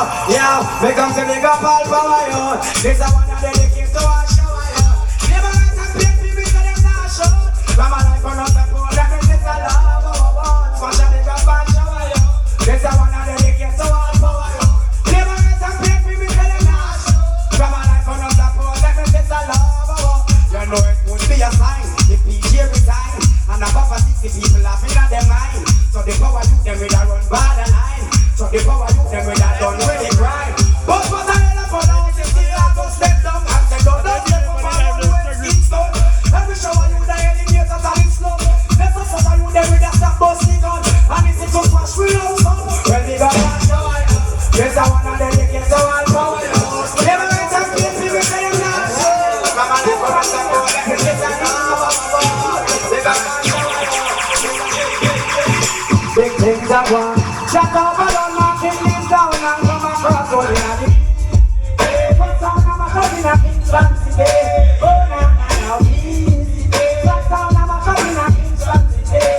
Me come to make up all power, yo. This a one of the decades to wash shower, yo. Never let them play people so them not show. From my life on up the phone, that means it's a love, oh. Smash a make up all shower, yo. This a one of the decades to wash power, yo. Never let them play people so them not show. From my life on up the phone, that means it's a love, oh. You know it must be a sign. The PJ resign, and above 60 people laughing at their mind. So the power you them with a run by the line. So the power you them with a done with the crime. But what I hell up on all the city, I go step down and say, don't step up and run with it's done. Every shower you the elevators are in slow. Let's not suffer you there with a stop busting gun. And it's a smash we don't stop. Well, we got one shower. Yes, I wanna dedicate to all power. Never let them get me with them now. Come on, let's go and stop all the kids and all. We got one shower. Big things are one. Shut up, I don't knock it down and come across all the other. Put down a machine in a King's Fancy Day. Oh, now, easy day. Put down a machine in a King's Fancy Day.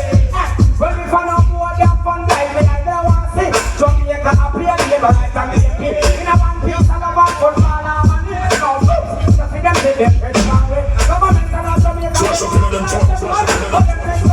When we find out more than fun, guys, we like the one thing. Jamaica, I play a game, but I can't get it. In a one piece, and a one for all our money. No, just see them say they're fresh one way. Government and a Jamaica, trash up in them trucks, trash up in them trucks.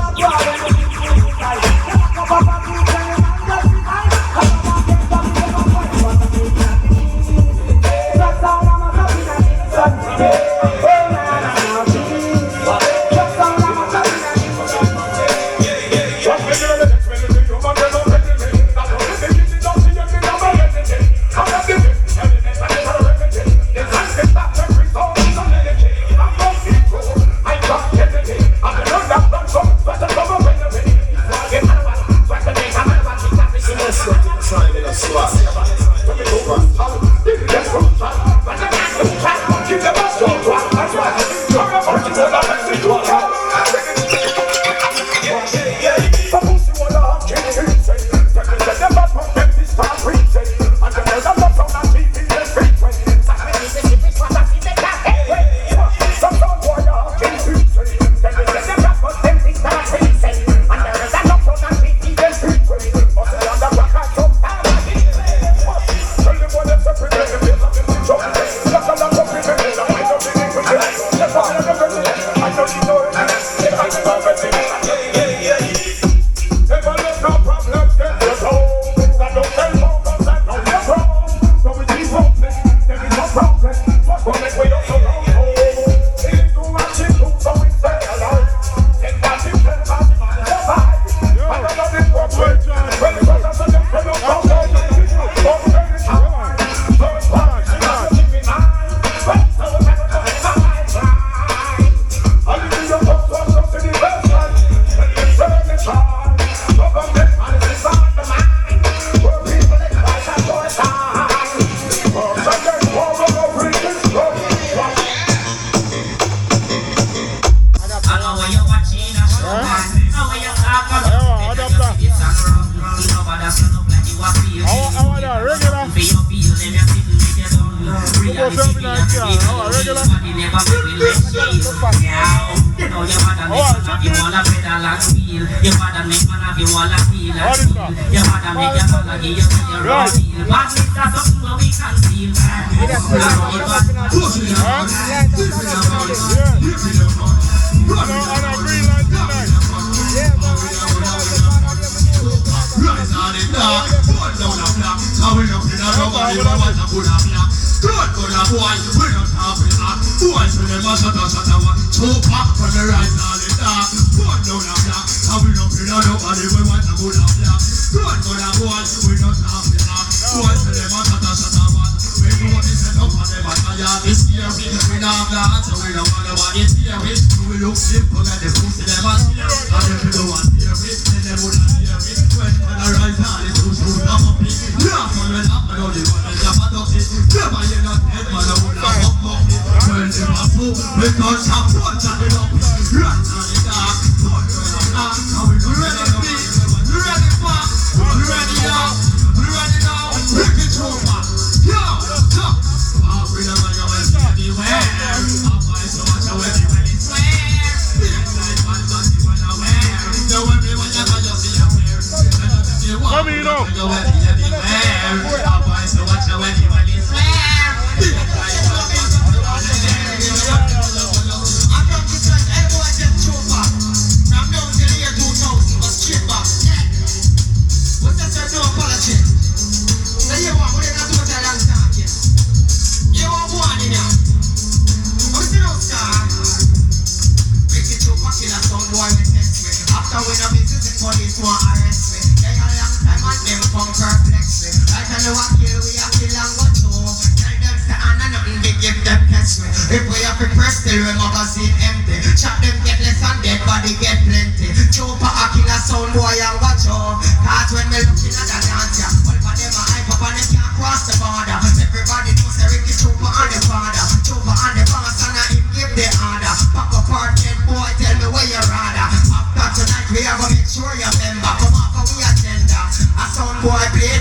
Come here,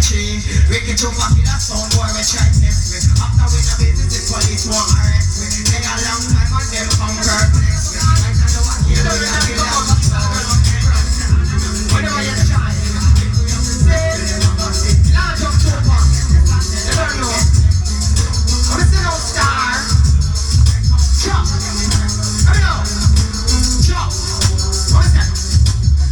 tree. Rickytrooper kill a sound boy we try test me. After we the business the police won't arrest me. Take a long time on them come perplex me. I don't know what you do, you kill them. Whatever you try, large up trooper. You don't know. I'm a no star. Chop. I know. Chop. What's that?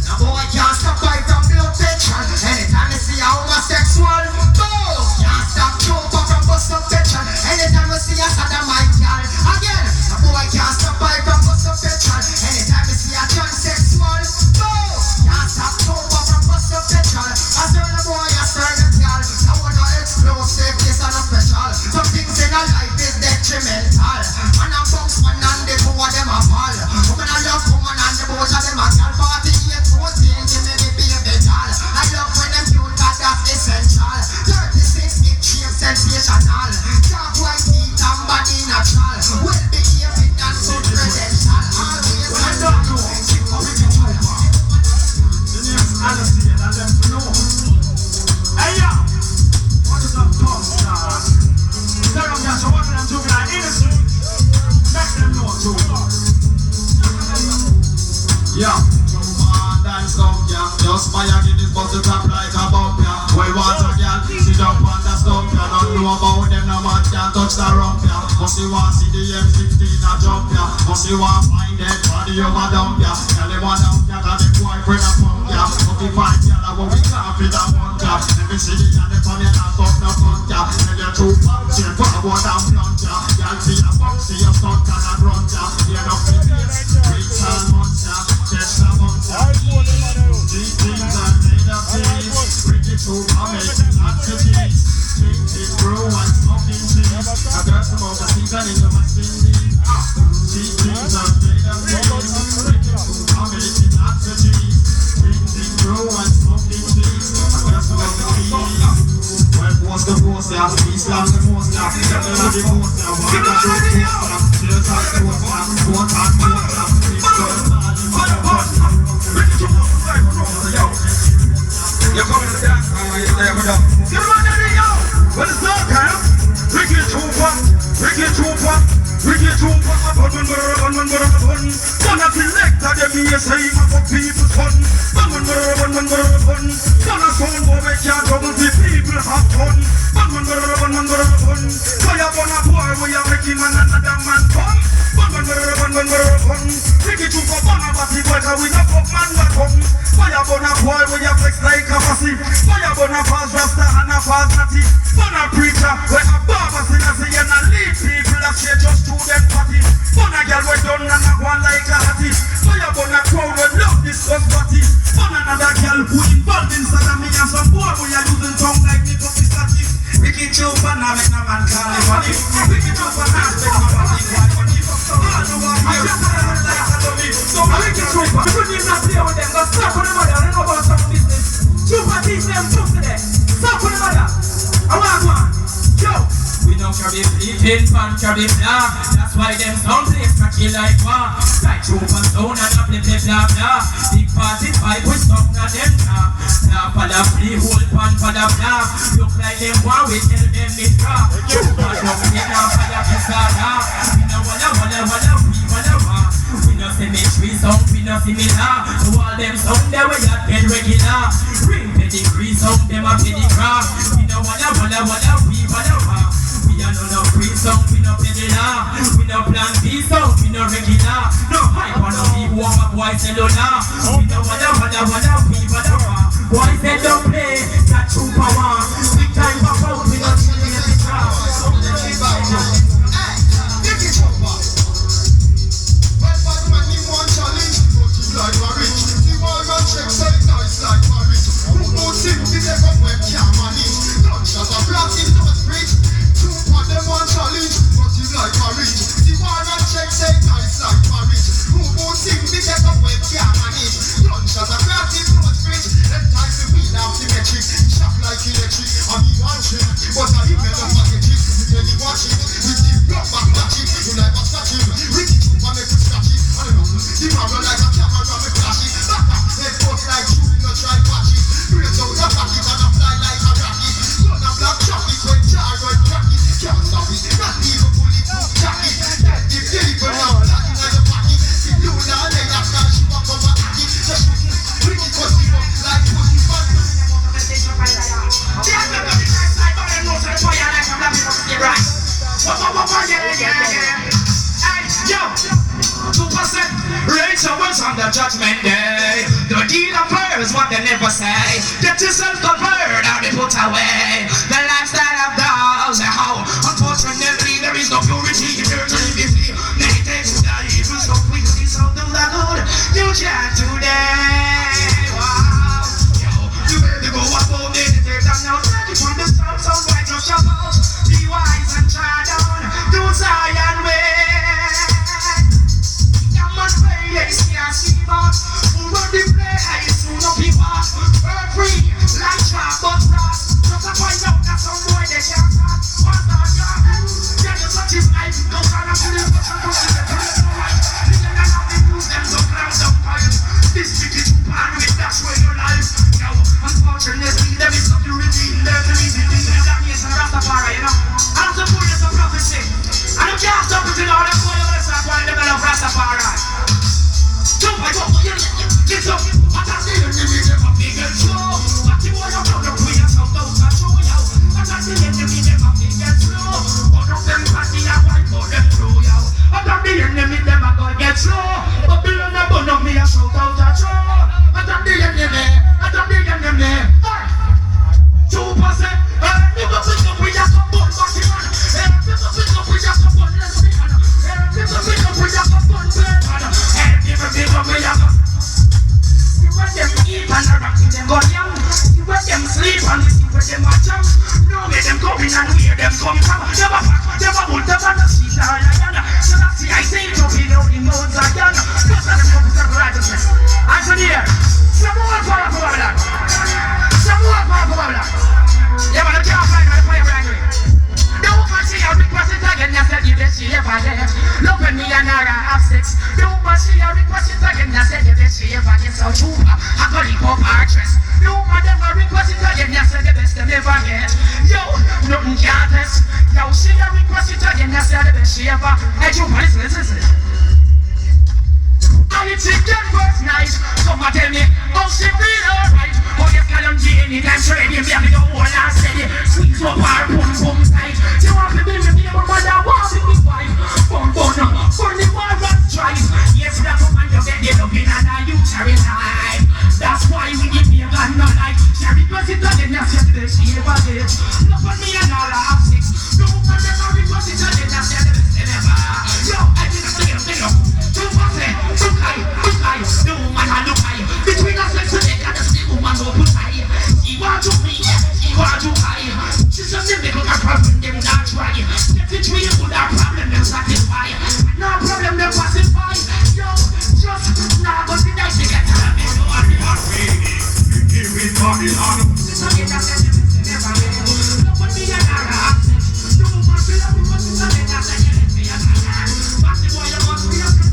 Now boy can't stop by from blood tension. Anytime you see a homosexual, boom, can't stop trooper from bust up tension. Anytime you see a sodomite, again. Now boy can't stop by from bust up tension. Anytime you see a transsexual, boom, can't stop trooper from bust up tension. I turn the boy, I turn the girl. I want to explosive, this and a special. Some things in a life is detrimental. And I bounce one and the two of them a fall. Woman I love woman and the both of them a girl. 48, 14, give me the baby doll. I love when them cute, cause that's essential. 36 inch shape sensational. Dark white teeth and body natural. Well behaved and good credential. Always I don't know. Keep up with your the name's Alice and them to know. Hey ya! What is up, Costa? Tell them that so what them doing are innocent. Make them know too. Yeah. Dance come, yeah. Just fire in this bus to drop like a bump, yeah. Well, want a girl, sit up on the stump, yeah. Don't know about them, no man can't touch the rump, yeah. Must you want see the M16 a jump, yeah. Must you want find that body over dump, yeah. Tell them one dump, yeah, got the boyfriend a pump, yeah. 45, yeah, what we can't fit a month, yeah. Let me see the and the family not up no front, yeah. Tell you two punch, yeah, put a board and blunt, yeah. Y'all see a box, see a stunt and a grunt, yeah. You know, weeks and months, yeah. Catch the months, yeah. These things are made of cheese. Rickytrooper making lots of cheese. Drinking brew and smoking cheese. I got some overseas and in the West Indies. These things are made of cheese. Rickytrooper making lots of cheese. Drinking brew and smoking cheese. I got some overseas. Well, post the post, yeah. Islam the post, yeah. Devil of the post, yeah. One of the post, yeah. There's a post, yeah. One and post, yeah. You're coming to dance, you're there with them. Get him on the video! What is that, kind of? Rickytrooper, Rickytrooper, Rickytrooper, one. One of the selector, them here say him for people's fun. One. One of sound boy, we can't trouble the people have fun. One. Fire burn a boy, we are making man another man fun. One. Rickytrooper, burn a batty boy, cause we not fuck man but come. Fire burn a boy, we are flex like a pussy. Fire burn a fast rasta and a fast natty. Burn a preacher, we a barber singer, say and a lead people that share just to them party. Burn a girl, we done and a one like a hattie. Fire burn a crowd, we love this first party. Burn another girl who involved in sodomy and some boy we are using tongue like the puppy static. Rickytrooper, now make no man call it funny. Rickytrooper, now make no man call it funny. All the one here, like a dummy. So Rickytrooper, we couldn't even play with them, but stop with the mother, they know about some business. Trooper teach them tough today. Stop with the mother. I want one. Yo. We don't carry fleeting, pan carry blah. That's why them sound play cracky like war. Like Trooper sound and a play blah blah. Big party fight with some of them blah. Blah for the flea, whole pan for the blah. Look like them war, we tell them it raw. Trooper don't play now for the pisada. We know walla. We no see me tree sound, we no see me la. So all them sound they we a get regular. Ring pedigree sound, them a pedigree. We no walla. We are no free sound, we no peddler. We no plan B sound, we no regular. No hype on no big warm up, boy cellular. We no walla. Boy said don't play, that Trooper one. Big time pop out, we no chill in the crowd. Like marriage, the world run check so nice like marriage. Who knows him, we never went can't manage. Gunshot a black in those bridge. Two of them one challenge, but him like marriage. The world run check so nice like marriage. Who knows him, we never went can't manage. Gunshot a black in those bridge. Them time we wheel off the metric, shock like electric. on the judgment day. The deed of is what they never say. Get yourself covered or they put away. The lifestyle of those how unfortunately there is no purity in earth to live free. Many things that evil so quickly, so do the good you can't today. Wow. Yo, you better go up on meditate and now take it from the start. Sound right up your mouth. Be wise and try down. Do Zion way. You must play see but who run the play soon up you walk. Earth free like trap but frost. Just to find out that some boy they can't stop. What's that your head? Yeah, you such is life. Don't try to feel it, but you push it. You can have the news them so cloud up time. This big is too bad with that's where your life. Now, unfortunately, there is something revealed. There's a reason this is that nation Rastafari, you know. I don't support this a prophecy. I don't care stop it in all the boy over the start while they develop Rastafari. Jump, I go, get up. I can't see the enemy, never big and slow. But you want to know the queen of South Africa, show you. I can't see the enemy, never big and slow. One of them party and one for them through, yo. I can't see the enemy, never go get slow. But be on the bun of me, I shout out a show. I can't see the enemy, I can't see the enemy. 2%, people pick up with us, come on, back in man. People pick up with us, come on, let's be on. People pick up with us, come on, play on. People pick up with us. See where them eat and the rocking them got young. See where them sleep and see where them are jump. Know where them coming and where them come from. Never back, never would, never not see the lion. So that's the I say to be the only known Zion. Just let them come to the righteousness. I said here, some more power for Babylon. Some more power for Babylon. Yeah, but I can't find my fire angry. Don't see how request it again, you said you did see if I did. Look at me and I have sex. Don't see how request it again, you said you did see if I did. So true, I got it up our dress. No matter what request it again, you said the best them ever get. Yo, nothing can't test. Yo, see how request it again, you said the best she ever. Hey, you listen. And it's in that first night. Come and tell me, oh, she feel alright. Oh, yes, girl, I'm anytime trading. Me have to go all and steady. Squeeze up our boom tight. You want to be with me, but I want to be wife. Boom, for the war that tries. Yes, that's what man, you get the looking and I use her in time. That's why we give me a gun, not like Sherry President, and that's just the she ever did. Look at me and all I have six. No, but then I request it, and that's the best ever. Yo, I didn't say a thing. 2%, no man, I look high. Between us, let's make a stick woman over high. She want to be, she want to high. She's a simple problem, them not try. Get it real with our problem, them satisfy. No problem, them pacify. Yo, just now, but the night they get time. So I'm not ready. Give me body on. This is a that's never ready. Look at me and I have sex. No man, feel up, but it's a bit that's a get me a man. But the boy, you must be a good.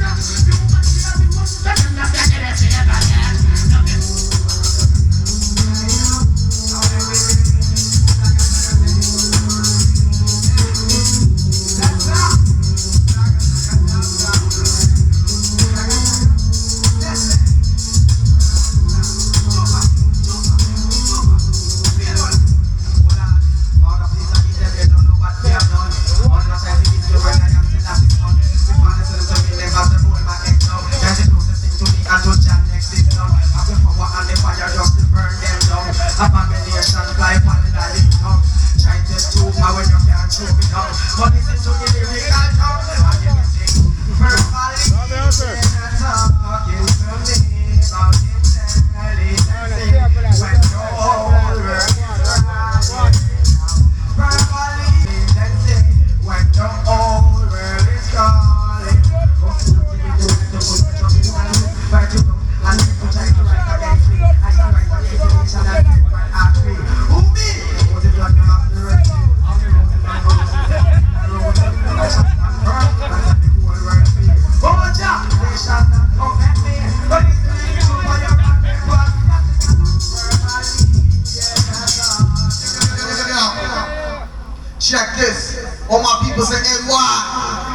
Check this. All my peoples in NY,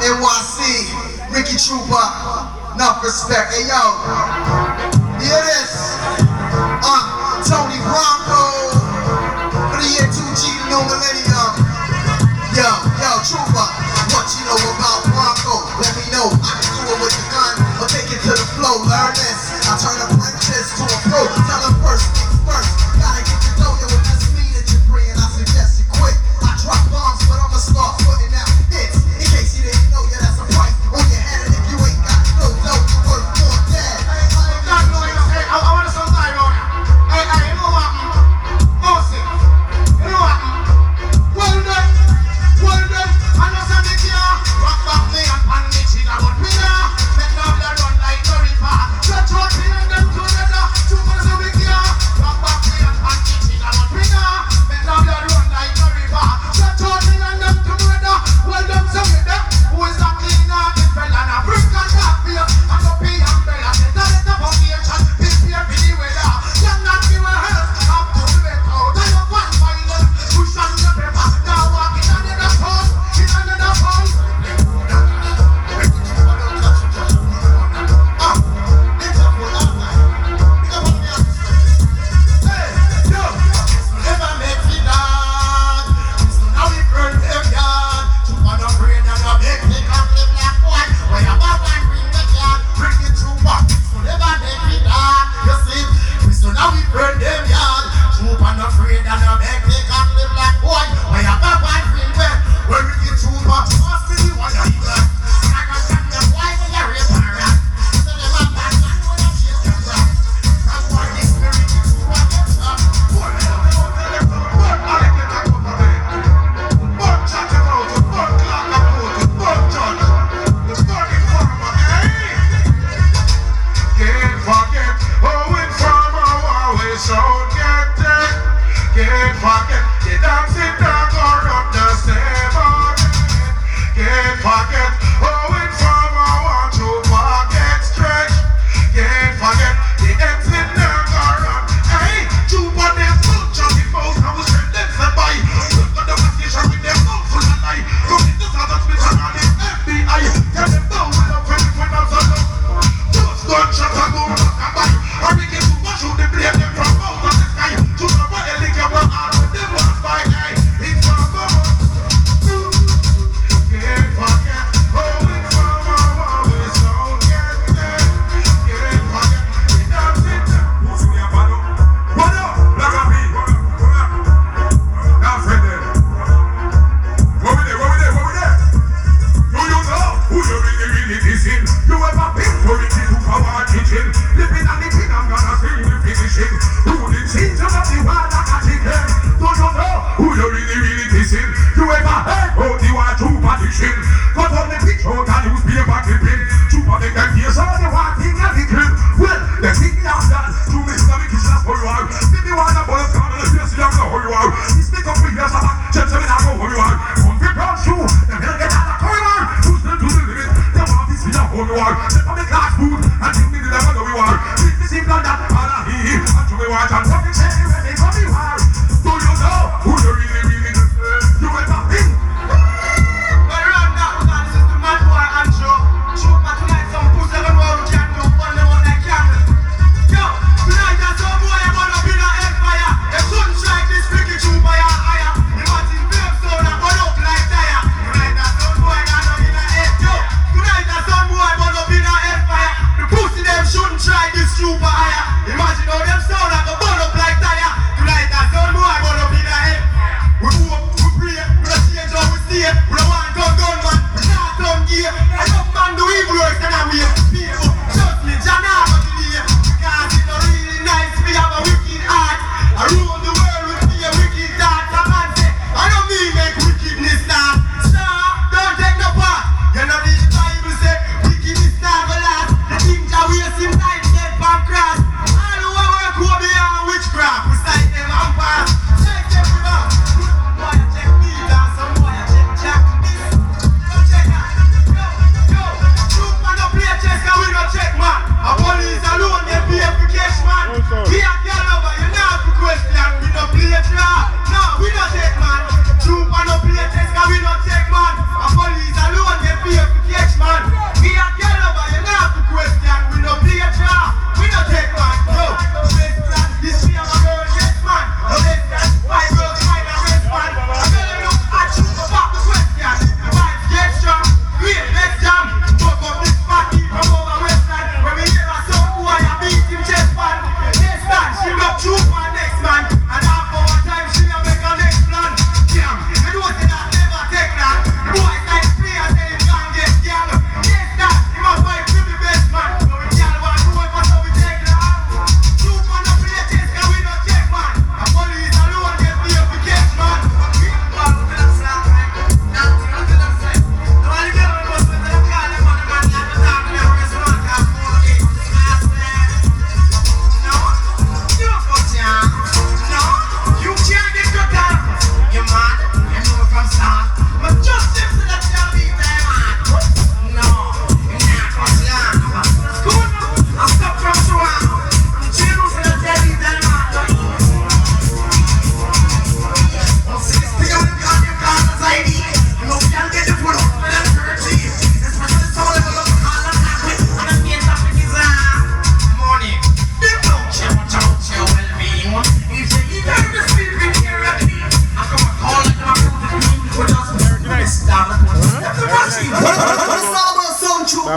NYC, rickytrooper, enough respect. Hey yo, hear this. Tony Bronco, for the year 2G, no millennium. Yo, trooper, what you know about Bronco? Let me know. I can do it with the gun, or take it to the flow. Learn this.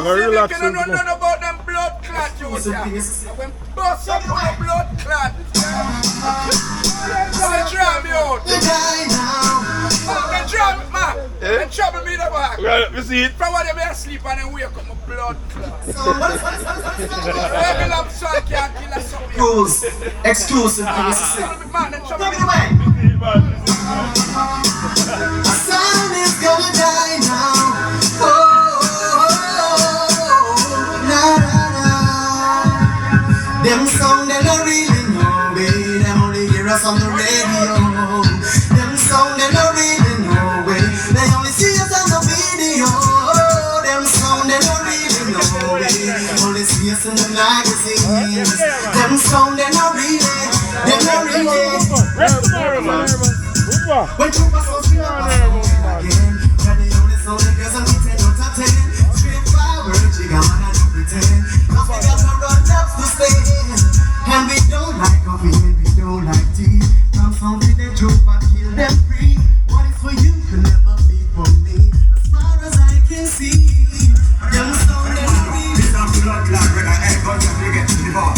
I'm gonna relax. You don't know nothing about them blood clot, you when bust up on the blood clot. They try me out. They try me, man. They trouble me in the back. Right, you see it? From what they asleep and then wake up my blood clot. Every love song can't kill us up. Rules, exclusive. Man, they trouble me. A son is gonna die now. Oh, na na na. Them song they don't really know, way. Them only hear us on the radio. Them song they don't really know, way. They only see us on the video. Them song they don't really know, way. Only see us in the magazines. Them song they don't really. When you pass on again, you're the only song that girls are meeting out of 10. Straightforward, jigga man, I don't pretend. Cause we got no run ups to stand. And we don't like coffee and we don't like tea. Come something that drove and kill them free. What is for you can never be for me. As far as I can see, them song that I read. This is a blood clot when I ain't got to get to the bar.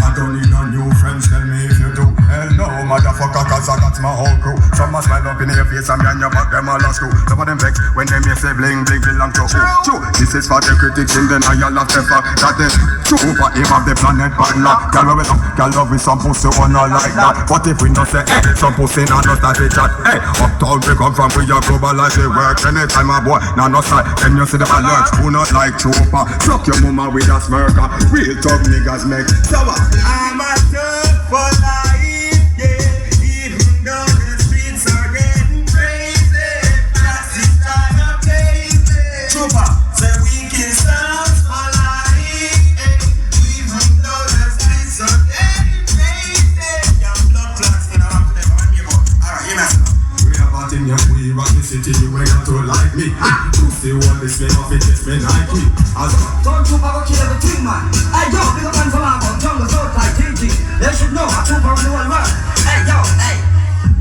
I don't need no new friends, tell me if you do. Hell no, motherfucker, cause I got my whole crew. Some must smile up in your face and behind your back, them all lost too. Some of them vex when they may say bling, bling, belong to who? True, this is for the critics in the I love the fact that they true for aim of the planet bad luck. Girl love with some pussy on all like that. What if we not say, hey, some pussy not just that they chat. Hey, uptown we come from, we are globalize the work. Anytime a boy, now not side, then you see the alert. Who not like trooper, suck your mama with a smirker. Real tough niggas make sour. I'm a thug for life, yeah. Even though the streets are getting crazy, that's the time of crazy. Trooper, say we kill sounds for life, yeah. Even though the streets are getting crazy. Young blood clots in our today, come on, me go. Alright, you mess up. We are part in your we rock the city, you ain't got to like me. You see what this name of it is, me Nike. Don't you ever kill everything, man. Hey, yo, big up and for my jungle, so like TG. They should know a trooper in the whole world. Hey, yo, hey.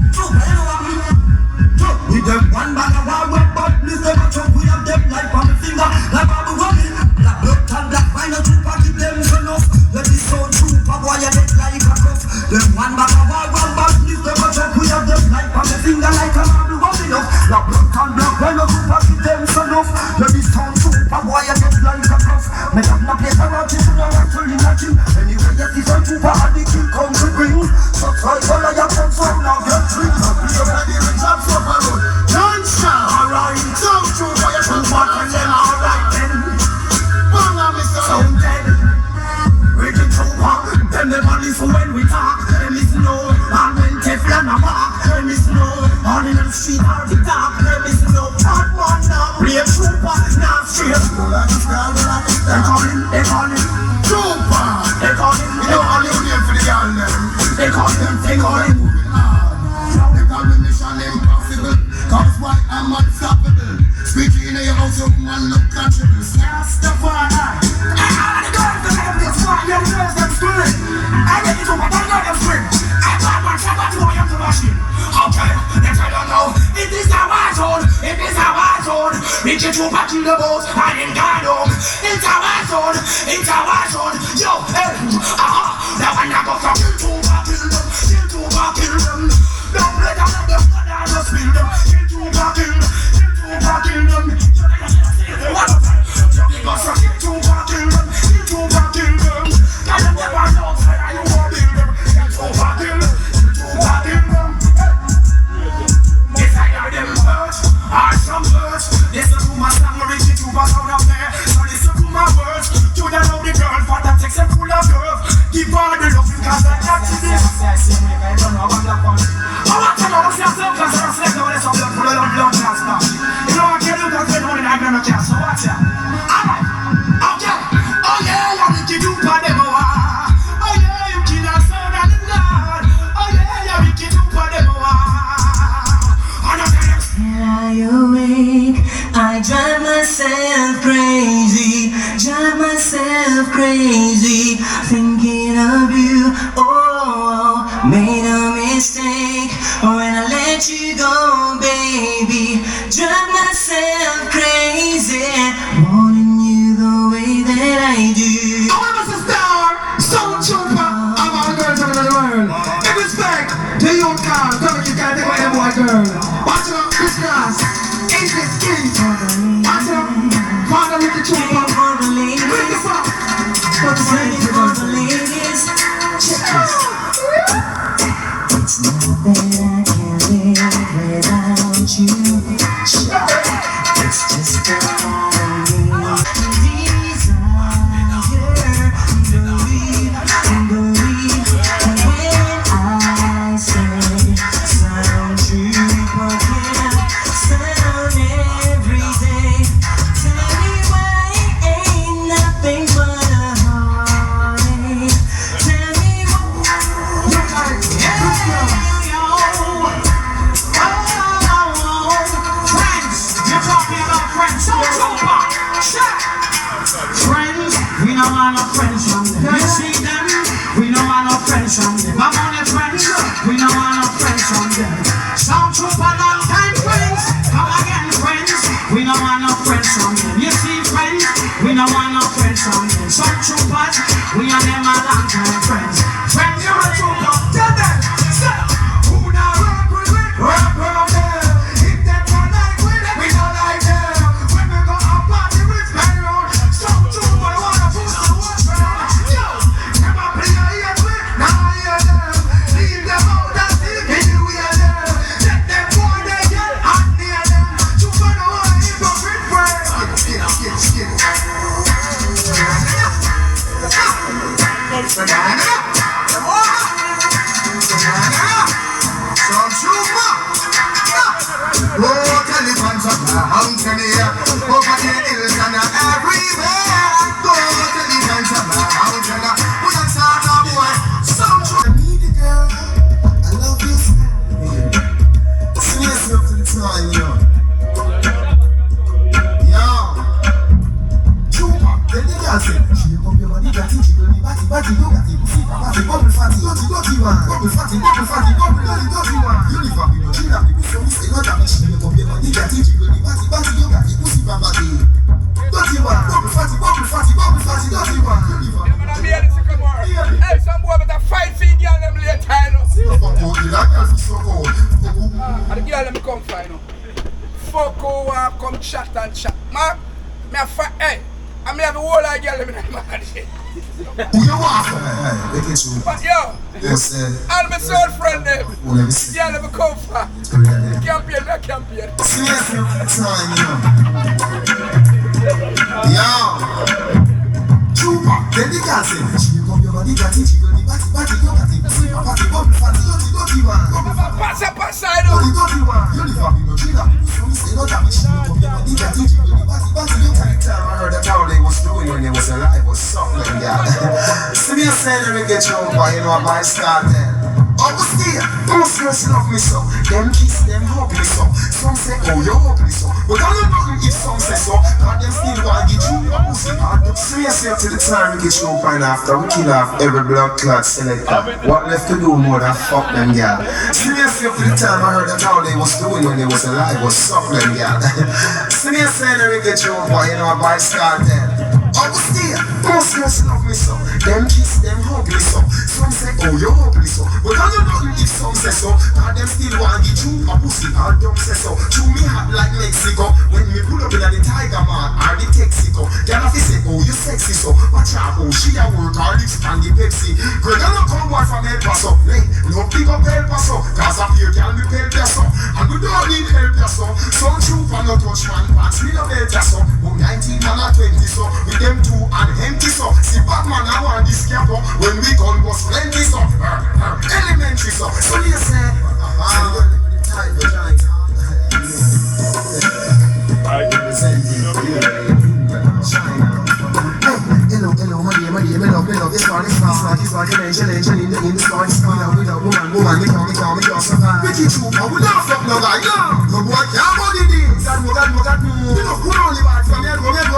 Trooper, you know what I mean? True. With them one bag of war, but this never true. We have them like on the finger, like Bobby Wally. Black blood and black wine, a trooper, keep them enough. Let this soul trooper, boy, you get like a cuff. Them one bag of war, but this never true. We have them like on the finger, like a Bobby Wally. Black blood and black wine, a trooper, keep them enough. Let this soul trooper, boy, you get like a cuff. Make up no place around you, so you're actually nothing. Anyway, yes, it's all trooper, and the king come to bring. So try all of your friends, so now get free. You're ready to jump up a road. Dancehall, alright. Sound trooper, you're from back and then alright then. Bang on, Mr. Sound dead. Ricky trooper, them never listen when we talk. Them is no, and when Teflon a mark. Them is no, all in the street are the dark. Them is no, hot one now. Play trooper, now straight. They call him trooper. They call him, you know all your name for the girl them. They call him. They call me Mission Impossible. Cause why I'm unstoppable. Speaking in your house, you man look catchable. Rastafari. I got the girls that have this one. Your girls them scream. I get it over, but not them scream. I got one shot, but you are to machine. Okay, that I don't know. It is a war zone. It is a war zone. Ricky trooper kill the boat and him gone home. It's a war zone. It's a war zone. Yo, hey, that one I go from kill trooper, kill them. Kill trooper, kill them. Don't play down on them, but I just spill them. Kill trooper, kill them. Kill trooper, kill them. What? They go from kill trooper, kill them. Kill trooper, kill them. Got them never know, say I you won't build them. Kill trooper, kill them. Kill trooper, kill them. Yes, I hear them hurt. Are some words. Listen to my song, Ricky trooper out of there. So listen to my words. You don't know the girl, but that takes a full of curve. Give all the love because I got to this. I don't know what that one. I want to know what's your self, because I'm slept over this. I'm going to pull it on blood cast now. You know I can't do that when I'm going to cast. So watch out. Alright. Okay. Oh yeah, you Ricky trooper them a war. Oh yeah, you kill a son and the blood. Oh yeah, you Ricky trooper them a war. Lie awake, I drive myself crazy, thinking of you. Oh, made a mistake when I let you my girl. Watch it up, this grass. Ain't this skinny? Watch it up. Father with the children. Bring the fuck. What the fuck? Check this. It's not that I can't live without you. It's just that I believe when I say sound trooper can sound every day. Tell me why it ain't nothing but a heartache. Tell me Friends, you're talking about friends. So trooper, shut. Friends, we don't want no friends from them. You see them, we don't want no friends from them. I'm on the friends, we don't want no friends from them. Sound trooper, long time friends. Come again, friends, we don't want no friends from them. You see friends, we don't want no friends from them. Some troopers, we and them a long time friends. Friends, you're a trooper, tell them, stop. Who not rock with me? Rock with them. If them don't like with it, we don't like them. When we go up party with Skyroad, some trooper wanna push the water. Yo, never play a ear with, now hear them. Leave them out and see if you hear them. Let them go and they get hot near them. Trooper don't wanna hypocrite friends. Skinny. Some trooper. Oh, telephone up the mountain here. Over the hills and everywhere. Go telephone up the mountain. We don't start a boy. Some trooper. I need a girl. I love this. Sing yourself to the time, yo. Yo. Trooper. Then the girl say, she come your body, got it, jiggle the body, you got it, pussy, party, bubble fatty, dirty one, bubble fatty, bubble dirty one. You live up, you know, chill up, you so we say, not that she come your body, got it, jiggle the body, you got it, pussy, party, dirty one, bubble fatty, dirty one. You live up. Hey, some boy better fight for the girl them later, you know. Fuck out, that girl is so cold. And the girl them come fight, you know. Fuck who come chat and chat. Man, me a fight, hey. I me have a whole lot of girl them in my head. Who you want? Hey, look at you. But yo, Yes, all my soul friend them. who never see. Girl them come for. Campaign, not campaign. See yourself to the time, yo. Trooper, then the girl say, she come your body, got it, jiggle the body, you got it, pussy, party, bubble fatty, dirty one. Pass up aside, you know. Dirty one. You live up, you know, chill up, so we say, not that she come your body, got it, jiggle the body, you got it. I heard that how they was doing when they was alive was something, yeah. See me a salary get you over, you know, I might start then. Augustine, those girls love me so. Them kiss, them hug me so. Some say, oh, you hug me so. But I don't know if some say so. Cause them still want to get you a pussy hard. See yourself to the time we get you up and after. We kill off every blood clot selector. What left to do more than fuck them, girl? See yourself to the time I heard that how they was doing when they was alive was suck them, girl. See me a salary get you over, you know, I buy start then. Augustine, those girls love me so. Them kiss, them hug me so. Some say, oh, you hug me so. But I don't know if some say so. Cause them still want to get you a pussy. Or them say so. Chew me hot like Mexico. When me pull up in the Tiger Man or the Texico. Girl if you say, oh, you sexy so. Watch out, oh, she a work or lips and the Pepsi. Girl, I don't come boy from El Paso. Hey, no pick up El Paso. Cause up here, girl, me pay peso. And we don't need help so. Some trooper no touch man pants. We no better so. But 19 and a 20 so. With them two and empty so. See Batman I want this capo. When we gun was plenty so. Elementary so. So you say, hello, my dear, me love, it's fun, it's elation in the sky, we love, woman, we call me, you're so fine. Ricky Trooper, we love fuck no guy, no boy can't body this, that we got to, we love good only bad from here, go, and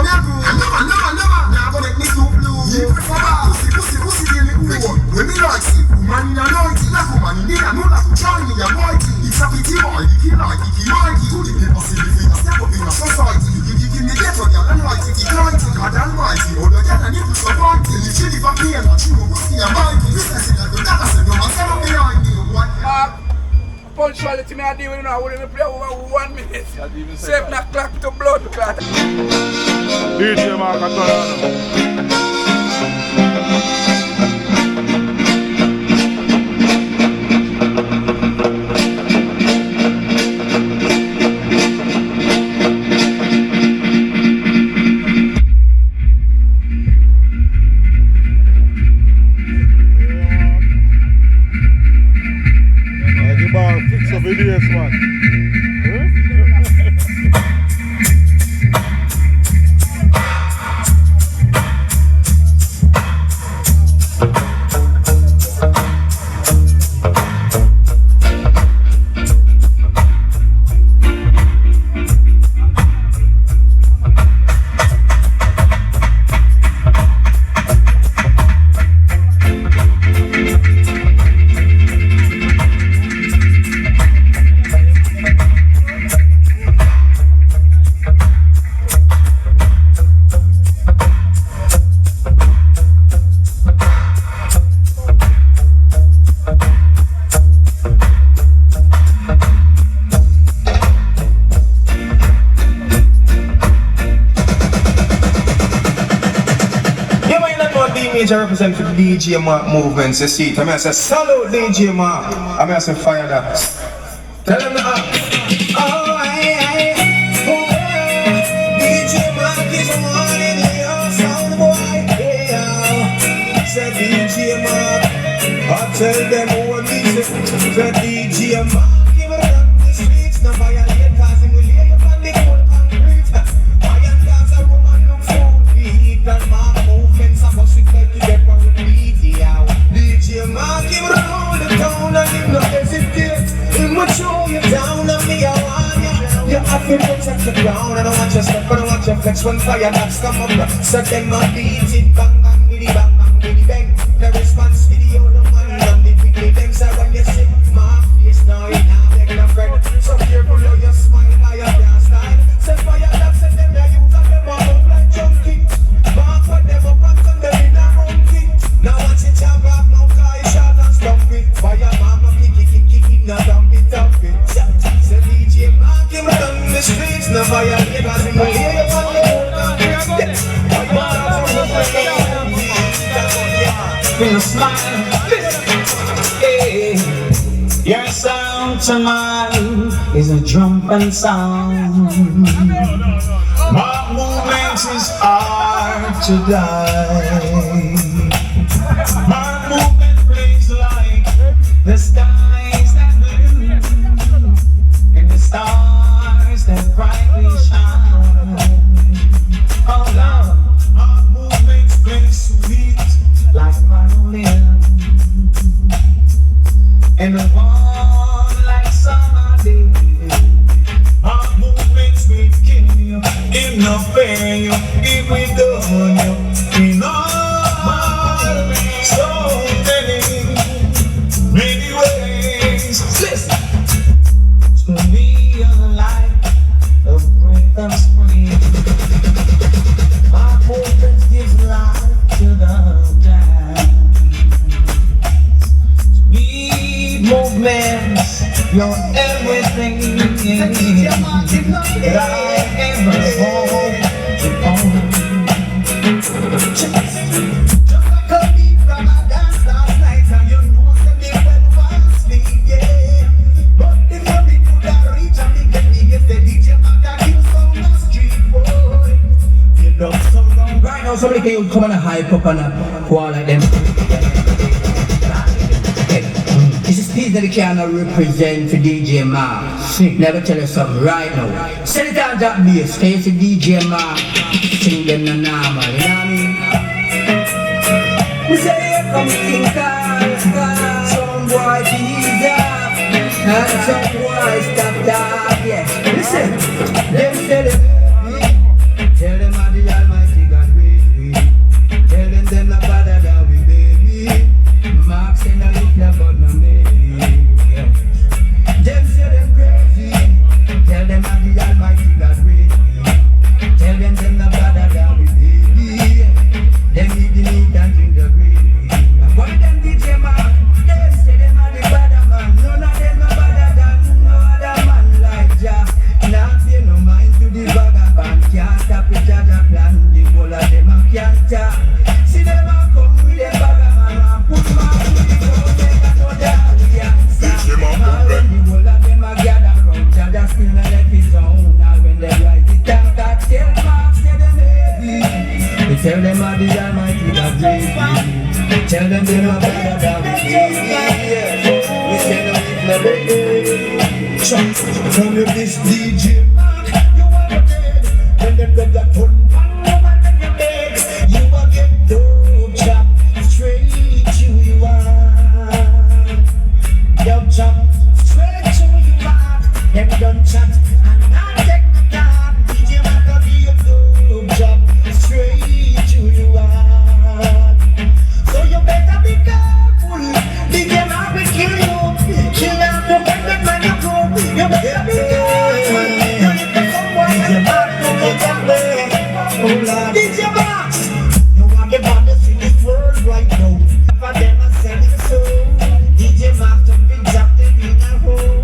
never, now go make me too blue, you prefer bad, pussy, give me cool, when me like it, woman in a noisy, like woman in a no like join me, a mighty, it's a pity boy, you like it, to the people, see the thing, step up in a society, give me get on girl and like it, God almighty, oh the girl and you so fighting, if she live up here, not you, see a mighty, this is it, that I said, no man, stand up behind me, what? Punch one quality me I deal with now, I wouldn't play over 1 minute. Save na clock to blood clot. DJ Mark, I tell you. Fix the videos, man. I represent for DJ Mark movements, you see it. I mean, I say salute DJ Mark. I mean, I say fire that. Tell them that. Oh, DJ Mark is one in your sound boy. Yeah. Say DJ Mark. I tell them what this is. Say DJ Mark. Give it up the streets. Now violate cause him will lay up on the cold concrete. I am dance a woman look so deep. And Mark movements are must DJ Mark, him round the town and him no hesitate. Him will show you down and me I want you. You have to protect the ground. I don't want your step, I don't want your flex. When fire knocks come up, so them a beat it. Bang bang biddy bang bang biddy bang. The response video, the money and the biddy bang. So when you see my face now, you now beg no friend. So careful how you smile, how you dance style. Say fire knocks and them ya use and them a move like junkie. Mark for them up and turn them in a monkey. Now watch it jab up, now fly shot and stop it. Fire mama kick, now dump it. Say DJ Mark, him run the streets, now fire neighbors him lay up on the road. Fire smile, hey. Your sound tonight is a trumpet sound. My movement is hard to die. My movement plays like the skies that blue and the stars that brightly shine. Oh Lord, my movements play sweet like violin and the warm like summer day. My movements will kill you, if not fair you, if we don't you, we know. So many ways. Listen. To me, you're like a breath of spring. My movements give life to the dance. Sweet movements, you're everything that I ever hope to own. Right now, somebody can come and hype up on a wall like them. This is piece that they cannot represent for DJ Mark. Never tell you something right now. Send it down that bass, stay for DJ Mark. Sing them the normal, you know what I mean? We say here comes King Kyle, some boy tease up, and some boy stop that, yeah. Listen, them say them. Tell them how the Almighty God raised me. Tell them not bother that we baby. Mark say no look no but no maybe. Them say them crazy. Tell them how the Almighty God raised me. Tell them not bother that we baby. Them eat the meat and drink the gravy. Why them DJ Mark? Them say them are the bad man. None of them no bother that. cannot better than we cannot never from your this DJ Mark, you are dead. When them got that put on your bed, you will get dope chop straight to you are. Dope chop straight to you are. Them done chat and not take the time. DJ Mark will be a dope chop straight to you are. So you better be careful. DJ Mark will kill you. Kill out the bad man you go. You better be careful. You need to someone DJ Mark to make that way. Oh Lord, DJ Mark, you want the baddest in this world right now. For them I send it so. DJ Mark to be dropped in a hole.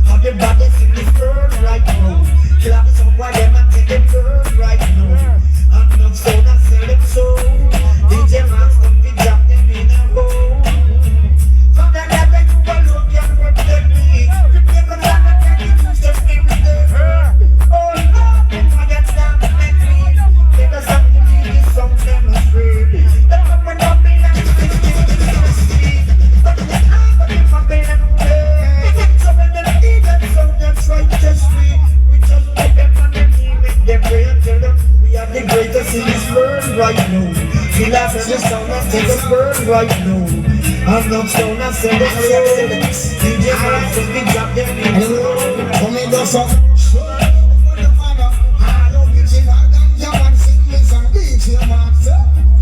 How the baddest in this world right now. Kill out someone them and take the world right now. I'm not so not sell it so. DJ Mark to be dropped in a hole. From the level you alone can protect me. You never let me take it to step every day. Oh Lord, if I get down to make me, let us have to leave this song demonstrate. The woman of me like this is sweet. But the eye of it for me and way. So when they need that song that's right just sweet, we just put them on their knee, make them pray and tell them we are the greatest in this world right now. We laugh at the sound and take the world right now. I'm not down and send it so. DJ Mark to be drop them in the road. Come in the sun. Show for the mother. Hello, original ganja man sing me some DJ Mark.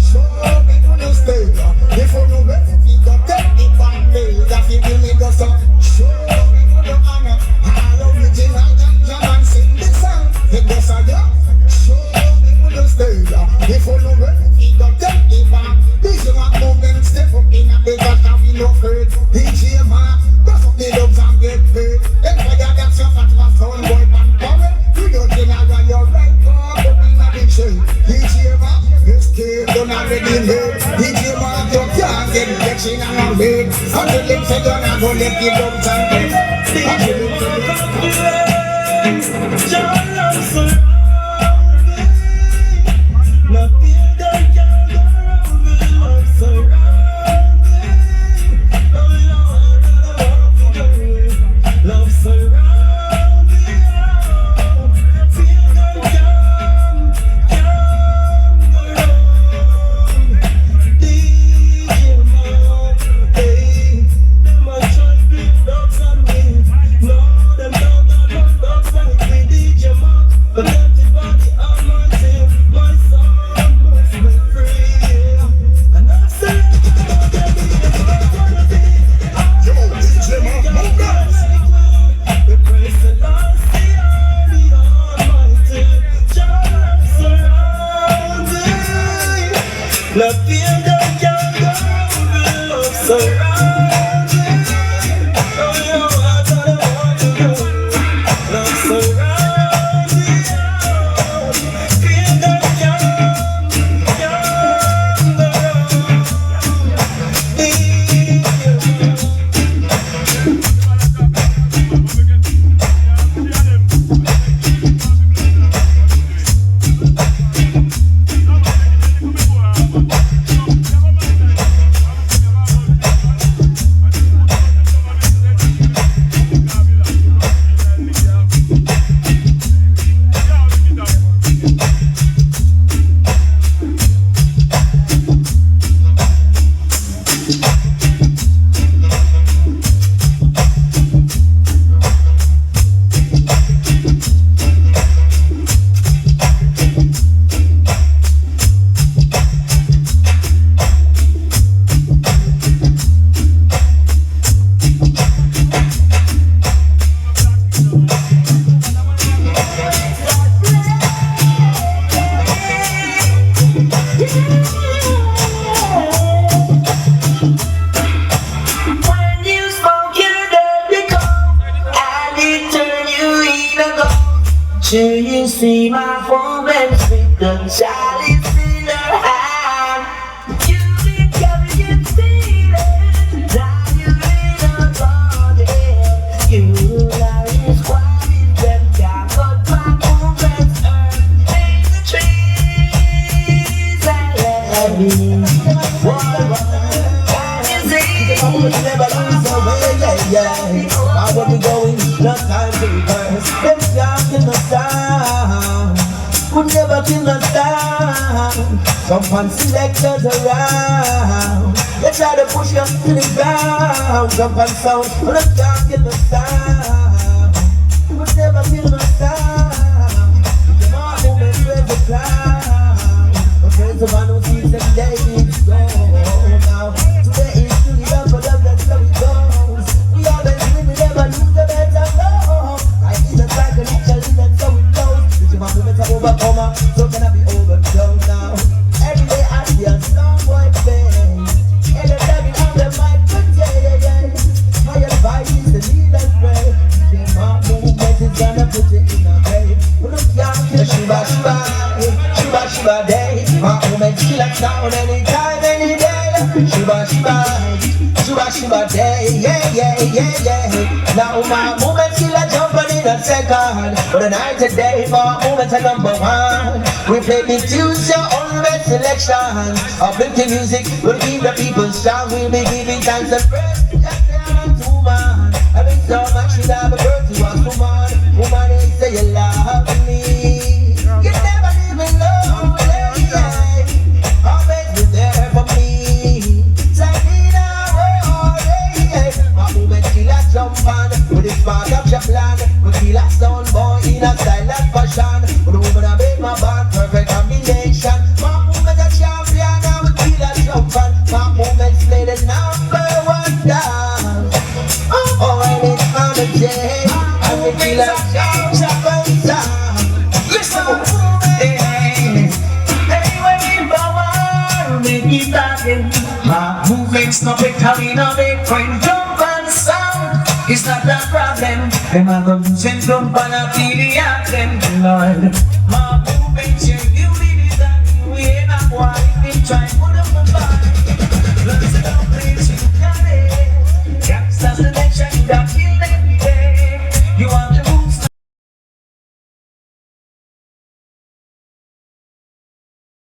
Show me on the stage. If you know where to be, go take the band made. If you will make the sun. Show me on the honor. Hello, original ganja man sing the song. Take the song. Show me on the stage. If you know where to be, go take the band. DJ Mark movement step up in a big and we no afraid. DJ Mark, bust up the dubs and get paid. Then fire that's your fat was sound boy and power. You don't think I got your right car, but in a big shade. DJ Mark, this kid done already made. DJ Mark, you can't get catching on a leg. Until them say you're not gonna let the dubs and get. Until them say you're not gonna let Sure you see my woman's with the chalice in her hand. You been carrying feelings, now you're in a garden. You are his wife, them can't cut my woman's earth. In the trees and let me walk. youth never lose their way, Now where we going, no time to reverse. Them can't kill the sound, would never kill the sound. Some fun selectors around, they try to push you to the ground. Jump and sound, but they can't kill the sound, would never kill the sound. Them all movement raise the cloud, but praise the man who sees them days go now. Today is really up for them, that's how it goes. We always win, we never lose, the better go. Life is a cycle, that's how it goes. If you want to make an overcomer, so can I be overdone now? Every day I see a strong boy face, and the devil on the mic, but yeah. My advice is to lead and pray. My movement is gonna put you in a grave. Look down to the Shiba day. My movement still a sound anytime, any day. Shiba day, yeah. Now my movement still a jumping in a second, but the night today, my movement are number one. We play big tunes, your own best selection. Uplifting music will keep the people strong. We'll be giving thanks and praise. Just down to man. Having so much you have a birth to us, woman. Woman, they say you love me. You never leave me alone, yeah. Always be there for me. Sanina, my movement still a jump on. With this part of your plan, we feel a sound boy in a style and fashion. With the woman I make my band, perfect combination. My movement a champion, and we feel a jump on. My movements play the number one dance. Oh, and it's on the day, and we feel a jump and sound. Listen, hey, when we power, make it talking. My movement's not better, we no make friend jump and sound. It's not a problem. Them a go send jump and a feel the accent, Lord. My movement's your beauty, that we ain't a boy. We try.